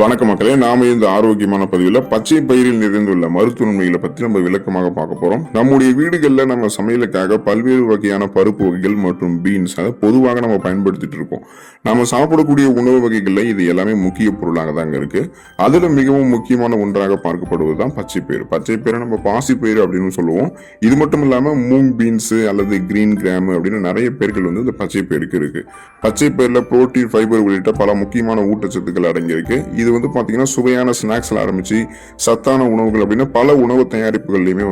வணக்க மக்களே, நாம இந்த ஆரோக்கியமான பதிவில் பச்சை பயிரில் நிறைந்துள்ள மருத்துவ நன்மைகளை பற்றி நம்ம விளக்கமாக பார்க்க போறோம். நம்முடைய வீடுகளில் நம்ம சமையலுக்காக பல்வேறு வகையான பருப்பு வகைகள் மற்றும் பீன்ஸ் அதை பொதுவாக நம்ம பயன்படுத்திட்டு இருப்போம். நம்ம சாப்பிடக்கூடிய உணவு வகைகளில் இது எல்லாமே முக்கிய பொருளாக தாங்க இருக்கு. அதுல மிகவும் முக்கியமான ஒன்றாக பார்க்கப்படுவது தான் பச்சை பயிர். பச்சை பயிரை நம்ம பாசி பயிர் அப்படின்னு சொல்லுவோம். இது மட்டும் இல்லாம மூங் பீன்ஸ் அல்லது கிரீன் கிராம் அப்படின்னு நிறைய பேர்கள் இந்த பச்சை பயிருக்கு இருக்கு. பச்சை பயிரில் புரோட்டீன், ஃபைபர் உள்ளிட்ட பல முக்கியமான ஊட்டச்சத்துக்கள் அடங்கியிருக்கு. இது பாத்தீங்கன்னா சுவையான ஸ்நாக்ஸ்ல ஆரம்பிச்சு சத்தான உணவுகள் அப்படின்னு பல உணவு தயாரிப்புகள்லயுமே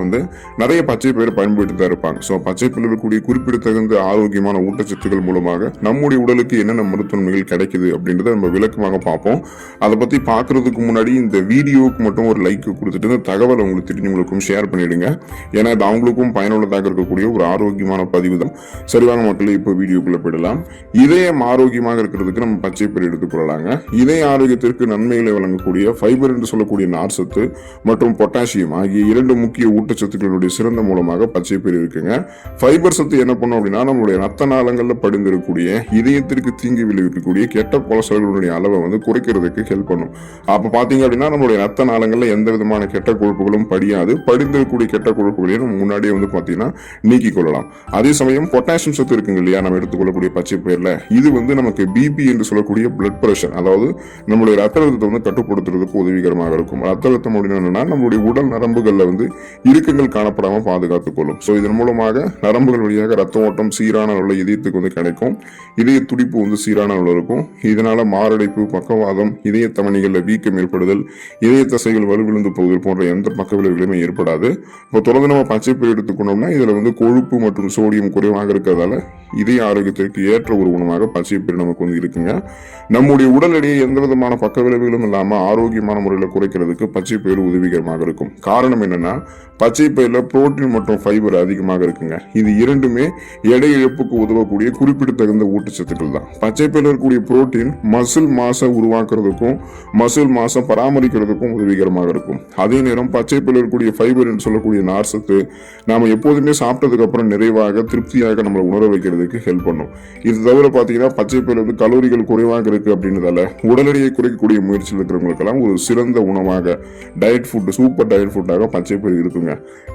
நிறைய பச்சை பயிர் பயன்படுத்தி தான் இருப்பாங்க. ஸோ பச்சை பயிரில் இருக்கக்கூடிய குறிப்பிடத்தகுந்த ஆரோக்கியமான ஊட்டச்சத்துக்கள் மூலமாக நம்முடைய உடலுக்கு என்னென்ன மருத்துவமைகள் கிடைக்குது அப்படின்றத நம்ம விளக்கமாக பார்ப்போம். அதை பத்தி பார்க்கறதுக்கு முன்னாடி இந்த வீடியோவுக்கு மட்டும் ஒரு லைக் கொடுத்துட்டு இந்த தகவலை உங்களுக்கு தெரிஞ்சவங்களுக்கும் ஷேர் பண்ணிடுங்க. ஏன்னா இது அவங்களுக்கும் பயனுள்ளதாக இருக்கக்கூடிய ஒரு ஆரோக்கியமான பதிவு தான். சரிவான மக்களே, இப்போ வீடியோக்குள்ள போயிடலாம். இதயம் ஆரோக்கியமாக இருக்கிறதுக்கு நம்ம பச்சை பயிர் எடுத்துக்கொள்ளலாங்க. இதய ஆரோக்கியத்திற்கு நன்மைகளை வழங்கக்கூடிய ஃபைபர் என்று சொல்லக்கூடிய நார்சத்து மற்றும் பொட்டாசியம் ஆகிய இரண்டு முக்கிய ஊட்டச்சத்துக்களுடைய சிறந்த மூலமாக பச்சை பயிர் இருக்குங்க. ஃபைபர் சத்து என்ன பண்ணும் அப்படின்னா நம்மளுடைய ரத்த நாளங்கள்ல படிந்திருக்கக்கூடிய இதயத்திற்கு தீங்கு விளைவிக்கக்கூடிய கெட்ட கொலஸ்ட்ரால்களுடைய அளவை குறைக்கிறதுக்கு ஹெல்ப் பண்ணும். அப்ப பாத்தீங்க அப்படின்னா நம்மளுடைய ரத்த நாளங்கள்ல எந்த விதமான கெட்ட கொழுப்புகளும் படியாது. படிந்திருக்கக்கூடிய கெட்ட கொழுப்புகளையும் நம்ம முன்னாடியே பாத்தீங்கன்னா நீக்கிக் கொள்ளலாம். அதே சமயம் பொட்டாசியம் சத்து இருக்குங்க இல்லையா, நம்ம எடுத்துக்கொள்ளக்கூடிய பச்சை பயிர்ல இது நமக்கு பிபி என்று சொல்லக்கூடிய பிளட் பிரஷர், அதாவது நம்மளுடைய ரத்த அழுத்தத்தை கட்டுப்படுத்துறதுக்கு உதவிகரமாக இருக்கும். ரத்த அழுத்தம் அப்படின்னா நம்மளுடைய உடல் நரம்புகள்ல இறுக்கங்கள் காணப்படாம பாதுகாத்துக் கொள்ளும். ஸோ இதன் மூலமாக நரம்புகள் வழியாக ரத்த ஓட்டம் சீரான அளவில் இதயத்துக்கு கிடைக்கும். இதய துடிப்பு சீரான அளவில் இருக்கும். இதனால மாரடைப்பு, பக்கவாதம், இதய தமனிகளில் வீக்கம் ஏற்படுதல், இதய தசைகள் வலுவிழந்து போகுதல் போன்ற எந்த பக்க விளைவுகளுமே ஏற்படாது. இப்போ தொடர்ந்து நம்ம பச்சை பயிர் எடுத்துக்கணும்னா இதுல கொழுப்பு மற்றும் சோடியம் குறைவாக இருக்கிறதால இதய ஆரோக்கியத்திற்கு ஏற்ற ஒரு உணவாக பச்சை பயிர் நமக்கு இருக்குங்க. நம்முடைய உடல் எடையை எந்த விதமான பக்க விளைவுகளும் இல்லாம ஆரோக்கியமான முறையில் குறைக்கிறதுக்கு பச்சை பயிர் உதவிகரமாக இருக்கும். காரணம் என்னன்னா பச்சை பயிர்ல புரோட்டீன் மற்றும் ஃபைபர் அதிகமாக இருக்குங்க. இது இரண்டுமே எடை இழப்புக்கு உதவக்கூடிய குறிப்பிடத்தகுந்த ஊட்டச்சத்துக்கள் தான். பச்சை பயிரில் இருக்கக்கூடிய புரோட்டீன் மசில் மாசை உருவாக்குறதுக்கும் மசில் மாசை பராமரிக்கிறதுக்கும் உதவிகரமாக இருக்கும். அதே நேரம் பச்சை பயிரில் இருக்கக்கூடிய ஃபைபர் என்று சொல்லக்கூடிய நார்சத்து நாம எப்போதுமே சாப்பிட்டதுக்கு அப்புறம் நிறைவாக திருப்தியாக நம்மளை உணர வைக்கிறதுக்கு ஹெல்ப் பண்ணும். இது தவிர பாத்தீங்கன்னா பச்சை பயிர் கலோரிகள் குறைவாக இருக்கு அப்படின்றதால உடல் எடையை குறைக்கக்கூடிய முயற்சியில் இருக்கிறவங்களுக்கெல்லாம் ஒரு சிறந்த உணவாக டயட் ஃபுட், சூப்பர் டயட் ஃபுட்டாக பச்சை பயிர் இருக்குங்க.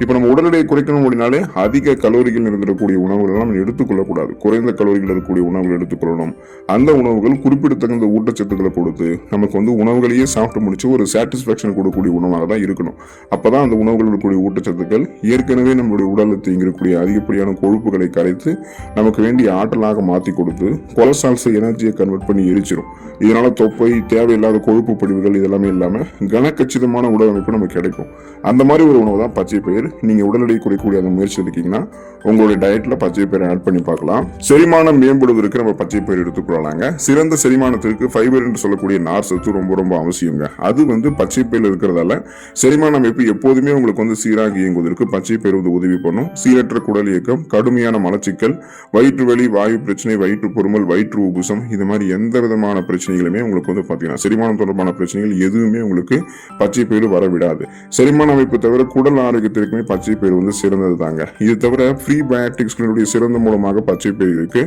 இப்ப நம்ம உடல் எடையை குறைக்கணும் அப்படின்னாலே அதிக கலோரிகள் இருந்திருக்கக்கூடிய உணவுகள் நம்ம எடுத்துக்கொள்ளக்கூடாது. குறைந்த கலோரிகள் இருக்கக்கூடிய உணவுகள் எடுத்துக்கொள்ளணும். அந்த உணவுகள் குறிப்பிடத்தகுந்த ஊட்டச்சத்துக்களை கொடுத்து நமக்கு உணவுகளையே சாப்பிட்டு முடிச்சு ஒரு சாட்டிஸ்பாக்சன் கொடுக்கக்கூடிய உணவாக தான் இருக்கணும். அப்பதான் அந்த உணவுகள் இருக்கக்கூடிய ஊட்டச்சத்துக்கள் ஏற்கனவே நம்மளுடைய உடலில் தீங்கிருக்கக்கூடிய அதிகப்படியான கொழுப்புகளை கரைத்து நமக்கு வேண்டிய ஆற்றலாக மாற்றி கொடுத்து கொலஸ்ட்ரால்ஸ் எனர்ஜியை கன்வெர்ட் பண்ணி எரிச்சிடும். இதனால தொப்பை, தேவையில்லாத கொழுப்பு படிவுகள் இதெல்லாமே இல்லாம கனக்கச்சிதமான உடல் அமைப்பு நமக்கு கிடைக்கும். அந்த மாதிரி ஒரு உணவு தான் பச்சை பயிர். நீங்க உடல் எடை குறைக்கக்கூடிய அந்த முயற்சி இருக்கீங்கன்னா உங்களுடைய டயட்ல பச்சை பயிரை ஆட் பண்ணி பார்க்கலாம். செரிமானம் மேம்படுவதற்கு நம்ம பச்சை பயிர் எடுத்துக்கொள்ளலாங்க. சிறந்த செரிமானத்திற்கு ஃபைபர் என்று சொல்லக்கூடிய நார் சத்து ரொம்ப ரொம்ப அவசியங்க. அது பச்சை பயிரில் இருக்கிறதால செரிமான அமைப்பு எப்போதுமே உங்களுக்கு சீராக இயங்குவதற்கு பச்சை பயிர் உதவி பண்ணும். சீரற்ற குடல் இயக்கம், கடுமையான மலச்சிக்கல், வயிற்று வலி, வாயு பிரச்சனை, வயிற்று பொறுமல், வயிற்று உபுசம், இது மாதிரி எந்த விதமான பிரச்சனைகளுமே உங்களுக்கு பாத்தீங்கன்னா செரிமானம் தொடர்பான பிரச்சனைகள் எதுவுமே உங்களுக்கு பச்சை பயிர் வரவிடாது. செரிமான அமைப்பு தவிர குடல் ஆரோக்கியத்திற்குமே பச்சை பயிர் சிறந்தது தாங்க. இது தவிர ப்ரீபயோட்டிக்ஸ்களுடைய சிறந்த மூலமாக பச்சை பயிர் இருக்கு.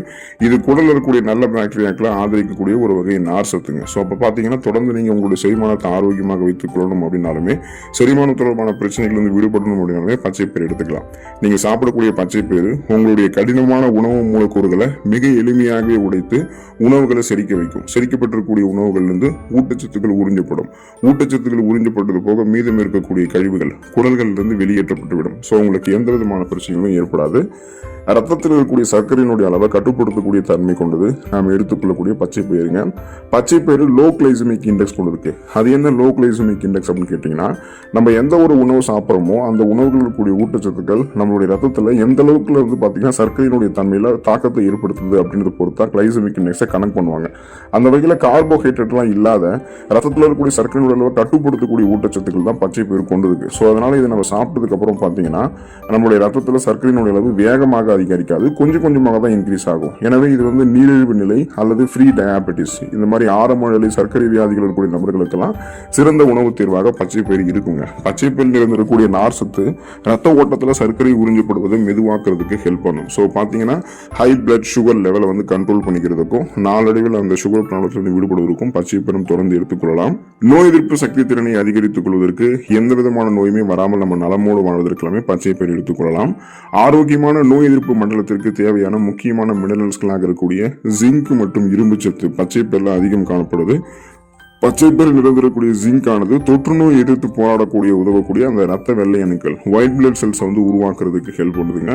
இது குடல் இருக்கக்கூடிய நல்ல பாக்டீரியாக்களை ஆதரிக்கக்கூடிய ஒரு வகை நார் சத்துங்க. ஸோ அப்போ பார்த்தீங்கன்னா தொடர்ந்து நீங்கள் உங்களுடைய செரிமானத்தை ஆரோக்கியமாக வைத்துக் கொள்ளணும் அப்படின்னாலுமே, செரிமானம் தொடர்பான பிரச்சனைகள் விடுபடணும் அப்படின்னாலுமே பச்சை பயிர் எடுத்துக்கலாம். நீங்கள் சாப்பிடக்கூடிய பச்சை பயிர் உங்களுடைய கடினமான உணவு மூலக்கூறுகளை மிக எளிமையாகவே உடைத்து உணவுகளை செரிக்க வைக்கும். செரிக்கப்பட்டிருக்கக்கூடிய உணவுகளிலிருந்து ஊட்டச்சத்துக்கள் உறிஞ்சப்படும். ஊட்டச்சத்துக்கள் உறிஞ்சப்பட்டது போக மீதம் இருக்கக்கூடிய கழிவுகள் குடல்களிலிருந்து வெளியேற்றப்பட்டுவிடும். ஸோ உங்களுக்கு எந்த விதமான பிரச்சனைகளும் ஏற்படாது. ரத்தத்தில் இருக்கக்கூடிய சர்க்கரையினுடைய அளவை கட்டுப்படுத்தக்கூடிய தன்மை கொண்டது நாம் எடுத்துக்கொள்ளக்கூடிய பச்சை பயிருங்க. பச்சை பயிறு லோ கிளைசமிக் இண்டெக்ஸ் கொண்டு இருக்கு. அது என்ன லோ கிளைசமிக் இண்டெக்ஸ் அப்படின்னு கேட்டீங்கன்னா, நம்ம எந்த ஒரு உணவு சாப்பிட்றோமோ அந்த உணவுகள் இருக்கக்கூடிய ஊட்டச்சத்துக்கள் நம்மளுடைய ரத்தத்தில் எந்த அளவுக்கு பார்த்தீங்கன்னா சர்க்கரையினுடைய தன்மையில தாக்கத்தை ஏற்படுத்துது அப்படின்றத பொறுத்தா கிளைசமிக் இண்டெக்ஸை கனெக்ட் பண்ணுவாங்க. அந்த வகையில் கார்போஹைட்ரேட்லாம் இல்லாத ரத்தத்தில் இருக்கக்கூடிய சர்க்கரையினுடைய அளவை கட்டுப்படுத்தக்கூடிய ஊட்டச்சத்துக்கள் தான் பச்சை பயிர் கொண்டு இருக்கு. ஸோ அதனால இதை நம்ம சாப்பிட்டதுக்கு அப்புறம் பார்த்தீங்கன்னா நம்மளுடைய ரத்தத்தில் சர்க்கரையினுடைய அளவு வேகமாக அதிகரிக்காது, கொஞ்சம் கொஞ்சமாக தான் இன்க்ரீஸ் ஆகும். எனவே இது வந்து நீரிழிவு நிலை அல்லது ஃப்ரீ டயாபெட்டிஸ் இந்த மாதிரி ஆரம்ப நிலை சர்க்கரை வியாதிகள் இருக்கக்கூடிய நபர்களுக்கெல்லாம் சிறந்த உணவு தேர்வாக பச்சை பயிறு இருக்குங்க. பச்சை பயிரில் இருந்திருக்கக்கூடிய நார் சத்து ரத்த ஓட்டத்தில் சர்க்கரை உறிஞ்சப்படுவதை மெதுவாக்குறதுக்கு ஹெல்ப் பண்ணும். ஸோ பார்த்தீங்கன்னா ஹை பிளட் சுகர் லெவலை வந்து கண்ட்ரோல் பண்ணிக்கிறதுக்கும் நாளடைவில் அந்த சுகர் ப்ராப்ளத்திலிருந்து விடுபடுவதற்கும் பச்சை பயிரும் தொடர்ந்து எடுத்துக்கொள்ளலாம். நோய் எதிர்ப்பு சக்தி திறனை அதிகரித்துக் கொள்வதற்கு எந்த விதமான நோயுமே வராமல் நம்ம நலமோடு வாழ்வதற்கெல்லாமே பச்சை பயிர் எடுத்துக்கொள்ளலாம். ஆரோக்கியமான நோய் எதிர்ப்பு மண்டலத்திற்கு தேவையான முக்கியமான மினரல்ஸ்களாக இருக்கக்கூடிய ஜிங்க் மற்றும் இரும்பு சத்து பச்சை பயிரில் அதிகம் காணப்படுது. பச்சை பயிரில் நிறைந்திருக்கக்கூடிய ஜிங்க் ஆனது தொற்று நோய் எதிர்த்து போராடக்கூடிய உதவக்கூடிய அந்த ரத்த வெள்ளை அணுக்கள் ஒயிட் பிளட் செல்ஸ் வந்து உருவாக்குறதுக்கு ஹெல்ப் பண்ணுதுங்க.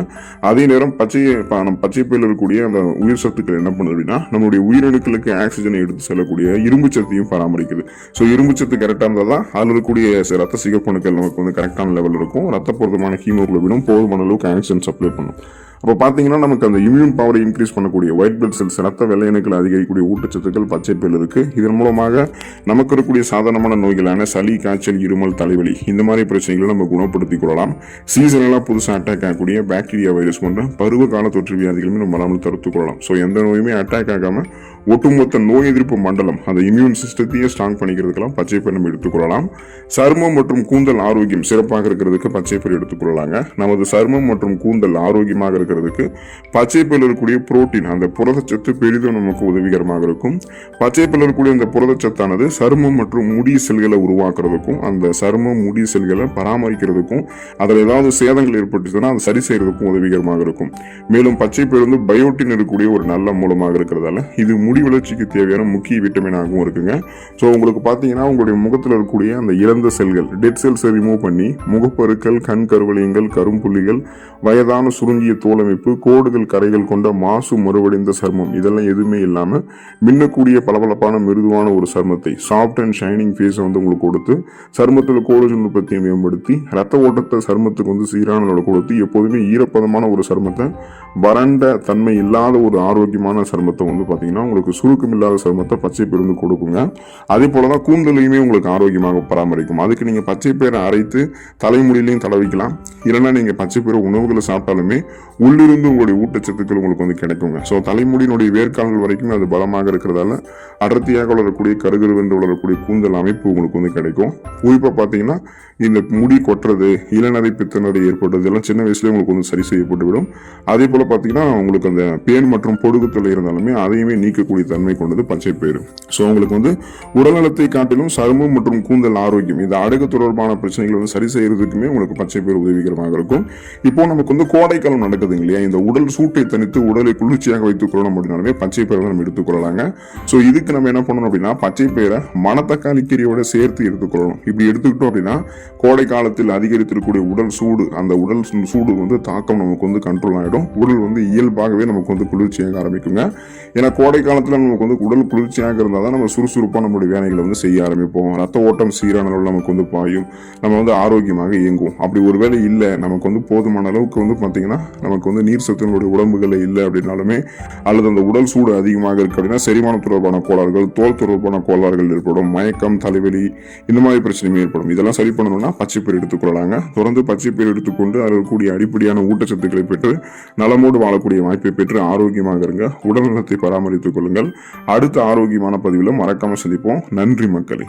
அதே நேரம் பச்சை பயிரில் இருக்கக்கூடிய அந்த உயிர் சத்துக்கள் என்ன பண்ணுது அப்படின்னா நம்மளுடைய உயிரணுக்களுக்கு ஆக்சிஜனை எடுத்து செல்லக்கூடிய இரும்பு சத்தையும் பராமரிக்குது. ஸோ இரும்பு சத்து கரெக்டாக இருந்தால் தான் அதில் இருக்கக்கூடிய ரத்த சிகப்பணுக்கள் நமக்கு வந்து கரெக்டான லெவல் இருக்கும். ரத்த பொருத்தமான ஹீமோகுளோபினும் போதுமான அளவுக்கு ஆக்சிஜன் சப்ளை பண்ணும். அப்போ பார்த்தீங்கன்னா நமக்கு அந்த இம்யூன் பவரை இன்க்ரீஸ் பண்ணக்கூடிய ஒயிட் பிளட் செல்ஸ் ரத்த வெள்ளையணுக்கள் அதிகரிக்கக்கூடிய ஊட்டச்சத்துக்கள் பச்சை பயிரில் இருக்கு. இதன் மூலமாக நமக்கு இருக்கக்கூடிய சாதாரணமான நோய்களான சளி, காய்ச்சல், இருமல், தலைவலி இந்த மாதிரி பிரச்சனைகளை நம்ம குணப்படுத்திக் கொள்ளலாம். சீசனலாக புதுசாக அட்டாக் ஆகக்கூடிய பாக்டீரியா, வைரஸ் போன்ற பருவ கால தொற்று வியாதிகளுமே நம்ம வராமல் தடுத்துக் கொள்ளலாம். ஸோ எந்த நோயுமே அட்டாக் ஆகாம ஒட்டுமொத்த நோய் எதிர்ப்பு மண்டலம் அந்த இம்யூன் சிஸ்டத்தையே ஸ்ட்ராங் பண்ணிக்கிறதுக்கெல்லாம் பச்சை பயிர் நம்ம எடுத்துக்கொள்ளலாம். சருமம் மற்றும் கூந்தல் ஆரோக்கியம் சிறப்பாக இருக்கிறதுக்கு பச்சை பயிர் எடுத்துக்கொள்ளலாங்க. நமது சருமம் மற்றும் கூந்தல் ஆரோக்கியமாக இருக்கிறதுக்கு பச்சை பயிரில் இருக்கக்கூடிய புரோட்டீன் அந்த புரதச்சத்து பெரிதும் நமக்கு உதவிகரமாக இருக்கும். பச்சை பயிரில் இருக்கக்கூடிய அந்த புரதச்சத்தானது சருமம் மற்றும் முடி செல்களை உருவாக்குறதுக்கும் அந்த சருமம் முடி செல்களை பராமரிக்கிறதுக்கும் அதில் ஏதாவது சேதங்கள் ஏற்பட்டுச்சுன்னா அதை சரி செய்யறதுக்கும் உதவிகரமாக இருக்கும். மேலும் பச்சை பயிர் வந்து பயோட்டின் இருக்கக்கூடிய ஒரு நல்ல மூலமாக இருக்கிறதால இது முடி வளர்ச்சிக்கு தேவையான முக்கிய விட்டமினாகவும் இருக்குங்க. ஸோ உங்களுக்கு பார்த்தீங்கன்னா உங்களுடைய முகத்தில் இருக்கக்கூடிய அந்த இறந்த செல்கள் டெட் செல்ஸை ரிமூவ் பண்ணி முகப்பருக்கள், கண் கருவளையங்கள், கரும்புள்ளிகள், வயதான சுருங்கிய தோலமைப்பு, கோடுகள், கரைகள் கொண்ட மாசு மறுவடைந்த சர்மம் இதெல்லாம் எதுவுமே இல்லாமல் மின்னக்கூடிய பளபளப்பான மிருதுவான ஒரு சர்மத்தை சாஃப்ட் அண்ட் ஷைனிங் ஃபேஸை வந்து உங்களுக்கு கொடுத்து சர்மத்தில் கோலஜன் உற்பத்தியை மேம்படுத்தி ரத்த ஓட்டத்தை சர்மத்துக்கு வந்து சீரான கொடுத்து எப்போதுமே ஈரப்பதமான ஒரு சர்மத்தை வறண்ட தன்மை இல்லாத ஒரு ஆரோக்கியமான சர்மத்தை வந்து பார்த்தீங்கன்னா உங்களுக்கு சுருக்கம் இல்லாத சருமத்தை பச்சை பயிர் வந்து கொடுக்குங்க. அதே போலதான் கூந்தலையுமே உங்களுக்கு ஆரோக்கியமாக பராமரிக்கும். அதுக்கு நீங்க பச்சை பயிரை அரைத்து தலைமுடியிலையும் தடவிக்கலாம். இல்லைன்னா நீங்க பச்சை பயிரை உணவுகளை சாப்பிட்டாலுமே உள்ளிருந்து உங்களுடைய ஊட்டச்சத்துக்கள் உங்களுக்கு வந்து கிடைக்குங்க. ஸோ தலைமுடியினுடைய வேர்க்கால்கள் வரைக்கும் அது பலமாக இருக்கிறதால அடர்த்தியாக வளரக்கூடிய கருகருவென்று வளரக்கூடிய கூந்தல் அமைப்பு உங்களுக்கு வந்து கிடைக்கும். குறிப்பாக பார்த்தீங்கன்னா இந்த முடி கொட்டுறது, இளநரை, பித்தநரை ஏற்படுறது எல்லாம் சின்ன வயசுலேயே உங்களுக்கு வந்து சரி செய்யப்பட்டு விடும். அதே போல பார்த்தீங்கன்னா உங்களுக்கு அந்த பேன் மற்றும் பொடுகுத்தலை இருந்தாலுமே அதையுமே நீக்கக்கூடிய தன்மை கொண்டது பச்சை பயிறு. ஸோ உங்களுக்கு வந்து உடல்நலத்தை காட்டிலும் சருமம் மற்றும் கூந்தல் ஆரோக்கியம் இந்த அடகு தொடர்பான பிரச்சனைகள் வந்து சரி செய்யறதுக்குமே உங்களுக்கு பச்சை பயிறு உதவிகரமாக இருக்கும். இப்போ நமக்கு வந்து கோடைக்காலம் நடக்குது இல்லையா, இந்த உடல் சூட்டை தனித்து உடலை குளிர்ச்சியாக வைத்துக் கொள்ளணும் அப்படின்னாலுமே பச்சை பயிரை நம்ம எடுத்துக்கொள்ளலாங்க. ஸோ இதுக்கு நம்ம என்ன பண்ணணும் அப்படின்னா பச்சை பயிரை மணத்தக்காளி கீரையோட சேர்த்து எடுத்துக்கொள்ளணும். இப்படி எடுத்துக்கிட்டோம் அப்படின்னா கோடை காலத்தில் அதிகரித்திருக்கக்கூடிய உடல் சூடு அந்த உடல் சூடு வந்து தாக்கம் நமக்கு வந்து கண்ட்ரோல் ஆகிடும். உடல் வந்து இயல்பாகவே நமக்கு வந்து குளிர்ச்சியாக ஆரம்பிக்குங்க. ஏன்னா கோடை காலத்தில் நமக்கு வந்து உடல் குளிர்ச்சியாக இருந்தால் தான் நம்ம சுறுசுறுப்பாக நம்மளுடைய வேலைகளை வந்து செய்ய ஆரம்பிப்போம். ரத்த ஓட்டம் சீரான அளவில் நமக்கு வந்து பாயும், நம்ம வந்து ஆரோக்கியமாக இயங்குவோம். அப்படி ஒரு வேலை இல்லை நமக்கு வந்து போதுமான அளவுக்கு வந்து பார்த்தீங்கன்னா நமக்கு வந்து நீர் சத்தினுடைய உடம்புகளில் இல்லை அப்படின்னாலுமே அல்லது அந்த உடல் சூடு அதிகமாக இருக்கு அப்படின்னா செரிமானம் தொடர்பான கோளாறுகள், தோல் தொடர்பான கோளாறுகள் ஏற்படும், மயக்கம், தலைவலி இந்த மாதிரி பிரச்சனையும் ஏற்படும். இதெல்லாம் சரி பண்ணணும்னா பச்சை பயிர் எடுத்துக்கொள்ளலாங்க. தொடர்ந்து பச்சை பயிர் எடுத்துக்கொண்டு அதில் இருக்கக்கூடிய அடிப்படையான ஊட்டச்சத்துக்களை பெற்று நலமோடு வாழக்கூடிய வாய்ப்பை பெற்று ஆரோக்கியமாக இருங்க. உடல் நலத்தை பராமரித்துக் கொள்ளுங்கள். அடுத்த ஆரோக்கியமான பதிவில் மறக்காம சந்திப்போம். நன்றி மக்களே.